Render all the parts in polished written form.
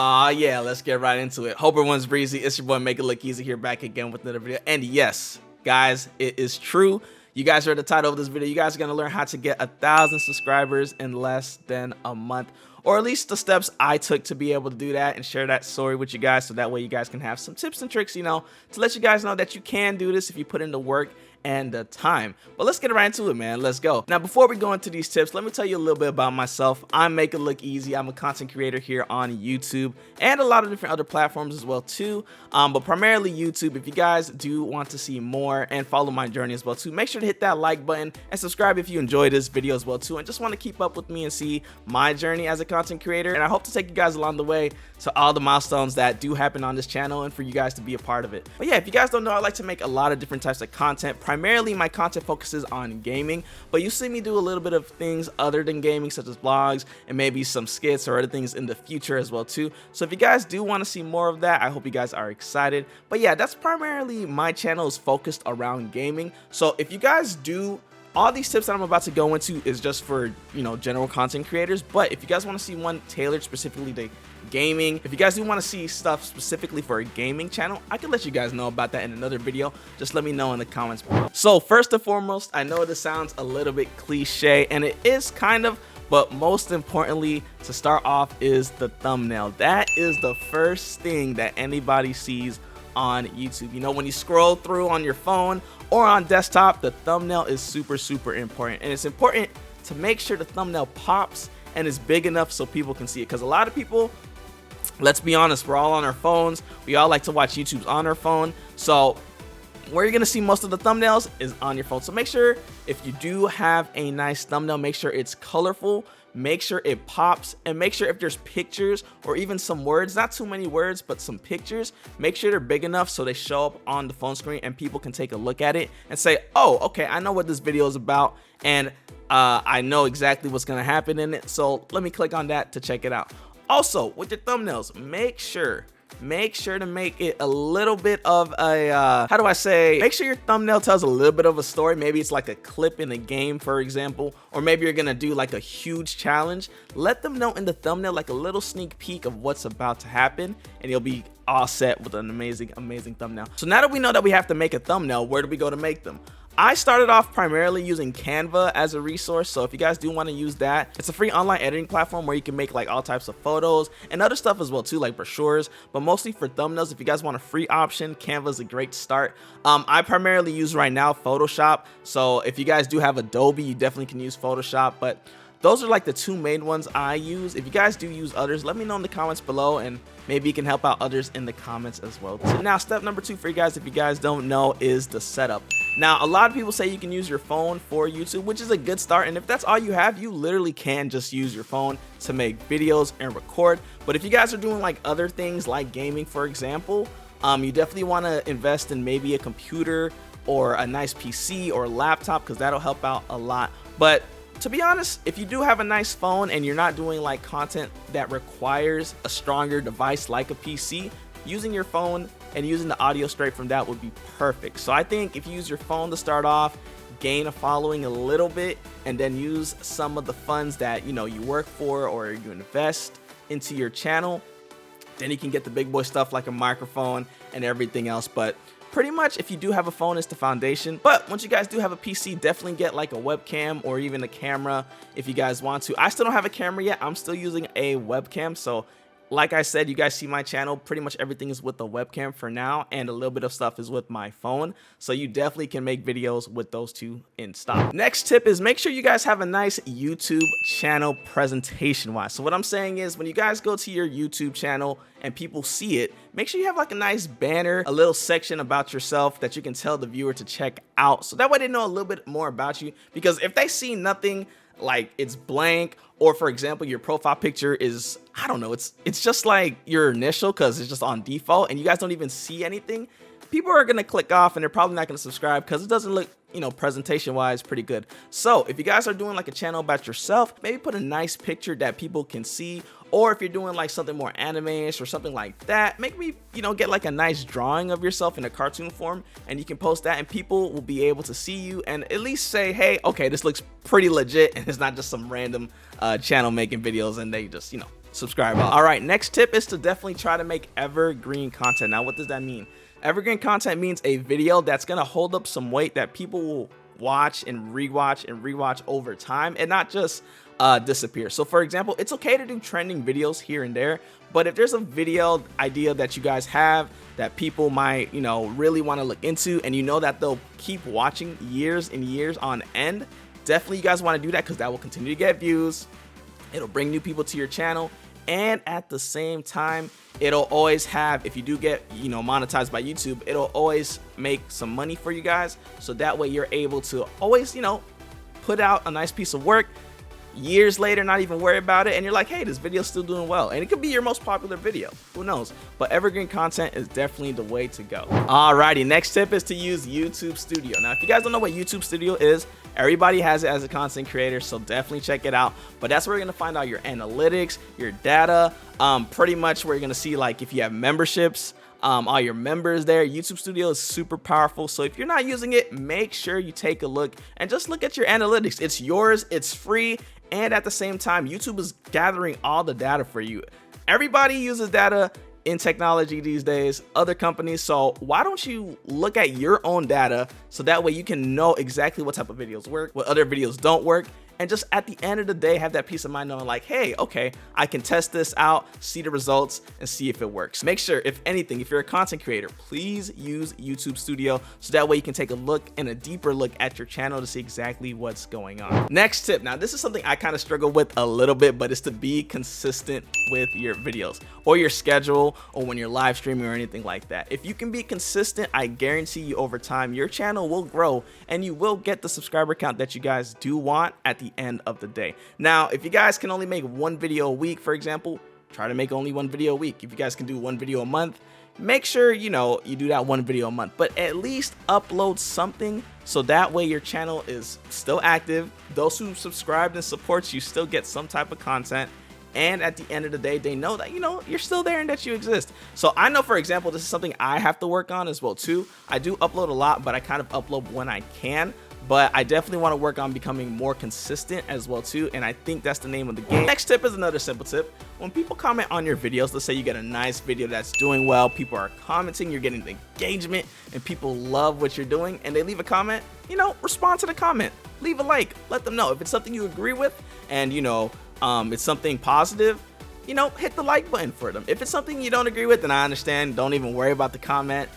Yeah, let's get right into it. Hope everyone's breezy. It's your boy Make It Look Easy here, back again with another video. And yes, guys, it is true. You guys read the title of this video. You guys are gonna learn how to get 1,000 subscribers in less than a month, or at least the steps I took to be able to do that, and share that story with you guys, so that way you guys can have some tips and tricks, you know, to let you guys know that you can do this if you put in the work and the time. But let's get right into it, man. Let's go. Now, before we go into these tips, let me tell you a little bit about myself. I'm Make It Look Easy. I'm a content creator here on YouTube and a lot of different other platforms as well too, but primarily YouTube. If you guys do want to see more and follow my journey as well too, make sure to hit that like button and subscribe if you enjoy this video as well too, and just want to keep up with me and see my journey as a content creator. And I hope to take you guys along the way to all the milestones that do happen on this channel, and for you guys to be a part of it. But yeah, if you guys don't know, I like to make a lot of different types of content. Primarily my content focuses on gaming, but you see me do a little bit of things other than gaming, such as vlogs and maybe some skits or other things in the future as well too. So if you guys do want to see more of that, I hope you guys are excited. But yeah, that's primarily my channel is focused around gaming. So if you guys do, all these tips that I'm about to go into is just for, you know, general content creators. But if you guys want to see one tailored specifically to gaming, if you guys do want to see stuff specifically for a gaming channel, I can let you guys know about that in another video. Just let me know in the comments below. So first and foremost, I know this sounds a little bit cliche, and it is kind of, but most importantly, to start off, is the thumbnail. That is the first thing that anybody sees on YouTube. You know, when you scroll through on your phone or on desktop, the thumbnail is super important, and it's important to make sure the thumbnail pops and is big enough so people can see it, because a lot of people, let's be honest, we're all on our phones. We all like to watch YouTubes on our phone, so where you're gonna see most of the thumbnails is on your phone. So make sure, if you do have a nice thumbnail, make sure it's colorful, make sure it pops, and make sure if there's pictures or even some words, not too many words, but some pictures, make sure they're big enough so they show up on the phone screen and people can take a look at it and say, oh, okay, I know what this video is about, and I know exactly what's gonna happen in it, so let me click on that to check it out. Also, with your thumbnails, make sure to make it a little bit of a, how do I say, make sure your thumbnail tells a little bit of a story. Maybe it's like a clip in a game, for example, or maybe you're gonna do like a huge challenge. Let them know in the thumbnail, like a little sneak peek of what's about to happen, and you'll be all set with an amazing thumbnail. So now that we know that we have to make a thumbnail, where do we go to make them? I started off primarily using Canva as a resource, so if you guys do want to use that, it's a free online editing platform where you can make like all types of photos and other stuff as well too, like brochures, but mostly for thumbnails. If you guys want a free option, Canva is a great start. I primarily use right now Photoshop, so if you guys do have Adobe, you definitely can use Photoshop, but those are like the two main ones I use. If you guys do use others, let me know in the comments below, and maybe you can help out others in the comments as well. So now, step number 2 for you guys, if you guys don't know, is the setup. Now, a lot of people say you can use your phone for YouTube, which is a good start. And if that's all you have, you literally can just use your phone to make videos and record. But if you guys are doing like other things like gaming, for example, you definitely want to invest in maybe a computer or a nice PC or laptop, because that'll help out a lot. But to be honest, if you do have a nice phone and you're not doing like content that requires a stronger device like a PC, using your phone and using the audio straight from that would be perfect. So I think if you use your phone to start off, gain a following a little bit, and then use some of the funds that, you know, you work for or you invest into your channel, then you can get the big boy stuff like a microphone and everything else. But pretty much, if you do have a phone, it's the foundation. But once you guys do have a PC, definitely get like a webcam or even a camera if you guys want to. I still don't have a camera yet. I'm still using a webcam. So like I said, you guys see my channel, pretty much everything is with the webcam for now, and a little bit of stuff is with my phone. So you definitely can make videos with those two in stock. Next tip is make sure you guys have a nice YouTube channel presentation wise. So what I'm saying is, when you guys go to your YouTube channel and people see it, make sure you have like a nice banner, a little section about yourself that you can tell the viewer to check out. So that way they know a little bit more about you, because if they see nothing, like it's blank, or for example your profile picture is, I don't know, it's just like your initial because it's just on default and you guys don't even see anything, people are gonna click off and they're probably not gonna subscribe because it doesn't look, you know, presentation wise pretty good. So if you guys are doing like a channel about yourself, maybe put a nice picture that people can see, or if you're doing like something more anime-ish or something like that, maybe, you know, get like a nice drawing of yourself in a cartoon form, and you can post that and people will be able to see you and at least say, hey, okay, this looks pretty legit and it's not just some random channel making videos and they just, you know, subscribe. All right, next tip is to definitely try to make evergreen content. Now, what does that mean? Evergreen content means a video that's gonna hold up some weight that people will watch and rewatch over time, and not just disappear. So for example, it's okay to do trending videos here and there, but if there's a video idea that you guys have that people might, you know, really want to look into, and you know that they'll keep watching years and years on end, definitely you guys want to do that, because that will continue to get views. It'll bring new people to your channel, and at the same time, it'll always have, if you do get, you know, monetized by YouTube, it'll always make some money for you guys. So that way you're able to always, you know, put out a nice piece of work years later, not even worry about it, and you're like, hey, this video's still doing well, and it could be your most popular video, who knows. But evergreen content is definitely the way to go. Alrighty, next tip is to use YouTube Studio. Now, if you guys don't know what YouTube Studio is, everybody has it as a content creator, so definitely check it out. But that's where you're gonna find out your analytics, your data, pretty much where you're gonna see, like, if you have memberships, all your members there. YouTube Studio is super powerful, so if you're not using it, make sure you take a look and just look at your analytics. It's yours, it's free, and at the same time, YouTube is gathering all the data for you. Everybody uses data in technology these days, other companies, so why don't you look at your own data so that way you can know exactly what type of videos work, what other videos don't work, and just at the end of the day have that peace of mind knowing, like, hey, okay, I can test this out, see the results, and see if it works. Make sure, if anything, if you're a content creator, please use YouTube Studio so that way you can take a look and a deeper look at your channel to see exactly what's going on. Next tip, now this is something I kind of struggle with a little bit, but it's to be consistent with your videos or your schedule, or when you're live streaming or anything like that. If you can be consistent, I guarantee you over time your channel will grow and you will get the subscriber count that you guys do want at the end of the day. Now, if you guys can only make one video a week, for example, try to make only one video a week. If you guys can do one video a month, make sure, you know, you do that one video a month, but at least upload something so that way your channel is still active. Those who subscribed and supports you still get some type of content, and at the end of the day, they know that, you know, you're still there and that you exist. So I know, for example, this is something I have to work on as well too. I do upload a lot, but I kind of upload when I can. But I definitely want to work on becoming more consistent as well too, and I think that's the name of the game. Next tip is another simple tip. When people comment on your videos, let's say you get a nice video that's doing well, people are commenting, you're getting the engagement, and people love what you're doing, and they leave a comment, you know, respond to the comment, leave a like, let them know. If it's something you agree with and, you know, it's something positive, you know, hit the like button for them. If it's something you don't agree with, then I understand, don't even worry about the comment.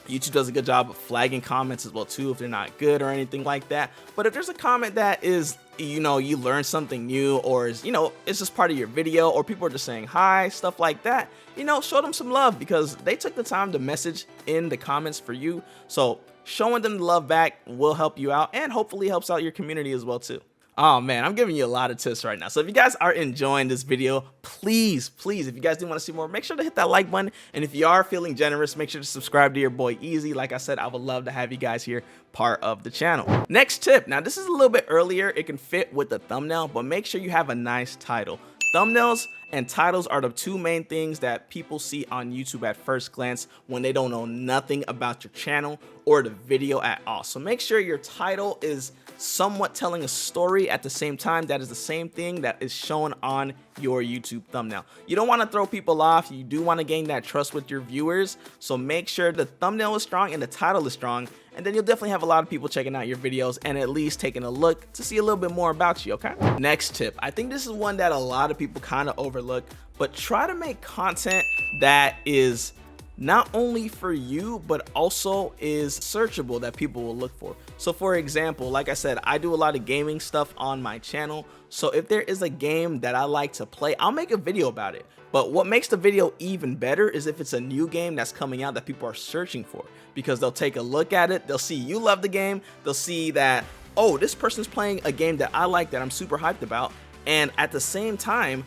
YouTube does a good job of flagging comments as well too if they're not good or anything like that. But if there's a comment that is, you know, you learned something new, or is, you know, it's just part of your video, or people are just saying hi, stuff like that, you know, show them some love because they took the time to message in the comments for you. So showing them the love back will help you out, and hopefully helps out your community as well too. Oh man, I'm giving you a lot of tips right now. So if you guys are enjoying this video, please, if you guys do want to see more, make sure to hit that like button. And if you are feeling generous, make sure to subscribe to your boy Easy. Like I said, I would love to have you guys here, part of the channel. Next tip, now this is a little bit earlier. It can fit with the thumbnail, but make sure you have a nice title. Thumbnails and titles are the two main things that people see on YouTube at first glance when they don't know nothing about your channel or the video at all. So make sure your title is somewhat telling a story at the same time that is the same thing that is shown on your YouTube thumbnail. You don't want to throw people off. You do want to gain that trust with your viewers. So make sure the thumbnail is strong and the title is strong, and then you'll definitely have a lot of people checking out your videos and at least taking a look to see a little bit more about you, okay? Next tip. I think this is one that a lot of people kind of overlook, but try to make content that is not only for you, but also is searchable, that people will look for. So for example, like I said, I do a lot of gaming stuff on my channel. So if there is a game that I like to play, I'll make a video about it. But what makes the video even better is if it's a new game that's coming out that people are searching for, because they'll take a look at it, they'll see you love the game, they'll see that, oh, this person's playing a game that I like, that I'm super hyped about, and at the same time,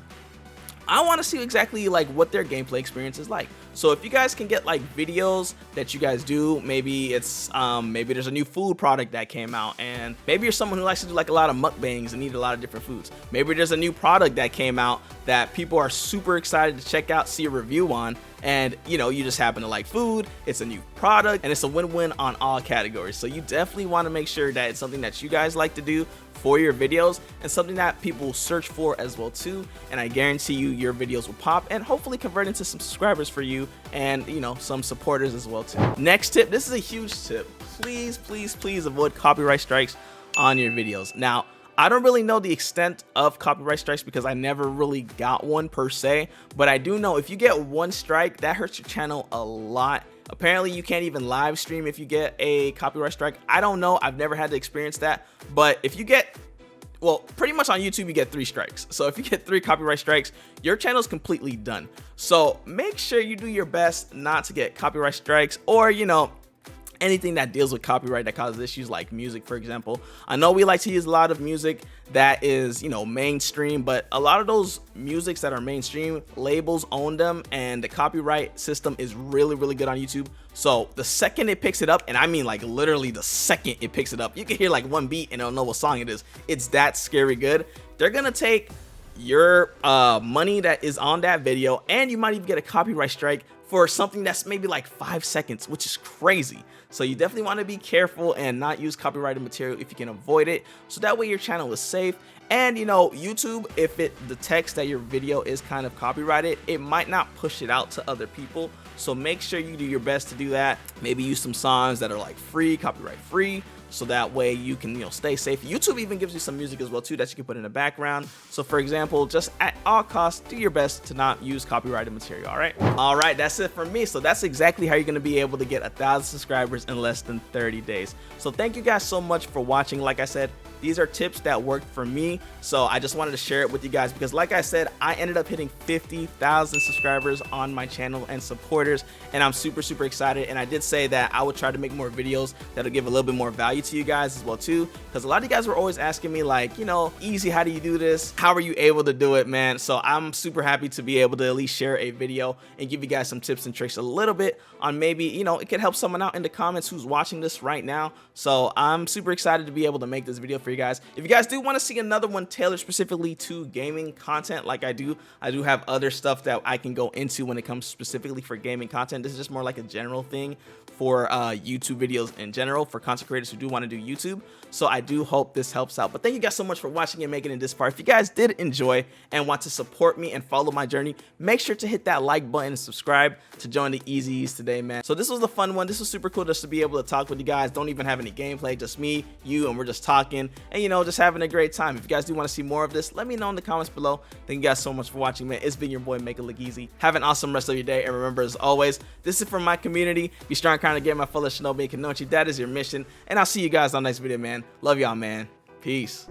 I want to see exactly like what their gameplay experience is like. So if you guys can get like videos that you guys do, maybe it's maybe there's a new food product that came out, and maybe you're someone who likes to do like a lot of mukbangs and eat a lot of different foods. Maybe there's a new product that came out that people are super excited to check out, see a review on, and you know, you just happen to like food, it's a new product, and it's a win-win on all categories. So you definitely want to make sure that it's something that you guys like to do, for your videos and something that people will search for as well too, and I guarantee you your videos will pop and hopefully convert into some subscribers for you and, you know, some supporters as well too. Next tip, this is a huge tip. Please, please, please avoid copyright strikes on your videos. Now, I don't really know the extent of copyright strikes because I never really got one per se, but I do know if you get one strike, that hurts your channel a lot. Apparently you can't even live stream if you get a copyright strike. I don't know, I've never had to experience that, but if you get, well, pretty much on YouTube you get 3 strikes. So if you get 3 copyright strikes, your channel's completely done. So make sure you do your best not to get copyright strikes, or, you know, anything that deals with copyright that causes issues, like music, for example. I know we like to use a lot of music that is, you know, mainstream, but a lot of those musics that are mainstream, labels own them, and the copyright system is really, really good on YouTube. So the second it picks it up, and I mean like literally the second it picks it up, you can hear like one beat and they'll know what song it is. It's that scary good. They're gonna take your money that is on that video, and you might even get a copyright strike for something that's maybe like 5 seconds, which is crazy. So you definitely want to be careful and not use copyrighted material if you can avoid it, so that way your channel is safe. And, you know, YouTube, if it detects that your video is kind of copyrighted, it might not push it out to other people. So make sure you do your best to do that. Maybe use some songs that are like free, copyright free, so that way you can, you know, stay safe. YouTube even gives you some music as well too that you can put in the background. So for example, just at all costs, do your best to not use copyrighted material. All right, that's it for me. So that's exactly how you're going to be able to get 1,000 subscribers in less than 30 days. So thank you guys so much for watching. Like I said, these are tips that worked for me, so I just wanted to share it with you guys because, like I said, I ended up hitting 50,000 subscribers on my channel and supporters, and I'm super, super excited. And I did say that I would try to make more videos that'll give a little bit more value to you guys as well too, because a lot of you guys were always asking me like, you know, Easy, how do you do this? How are you able to do it, man? So I'm super happy to be able to at least share a video and give you guys some tips and tricks a little bit on maybe, you know, it could help someone out in the comments who's watching this right now. So I'm super excited to be able to make this video for you guys. If you guys do want to see another one tailored specifically to gaming content, like I do have other stuff that I can go into when it comes specifically for gaming content. This is just more like a general thing for YouTube videos in general, for content creators who do want to do YouTube. So I do hope this helps out. But thank you guys so much for watching and making it this far. If you guys did enjoy and want to support me and follow my journey, make sure to hit that like button and subscribe to join the EZs today, man. So this was a fun one. This was super cool just to be able to talk with you guys. Don't even have any gameplay, just me, you, and we're just talking and, you know, just having a great time. If you guys do want to see more of this, let me know in the comments below. Thank you guys so much for watching, man. It's been your boy, Make It Look Easy. Have an awesome rest of your day, and remember, as always, this is for my community. Be strong, kind of get my full of Shinobi and Kanochi. That is your mission, and I'll see you guys on the next video, man. Love y'all, man. Peace.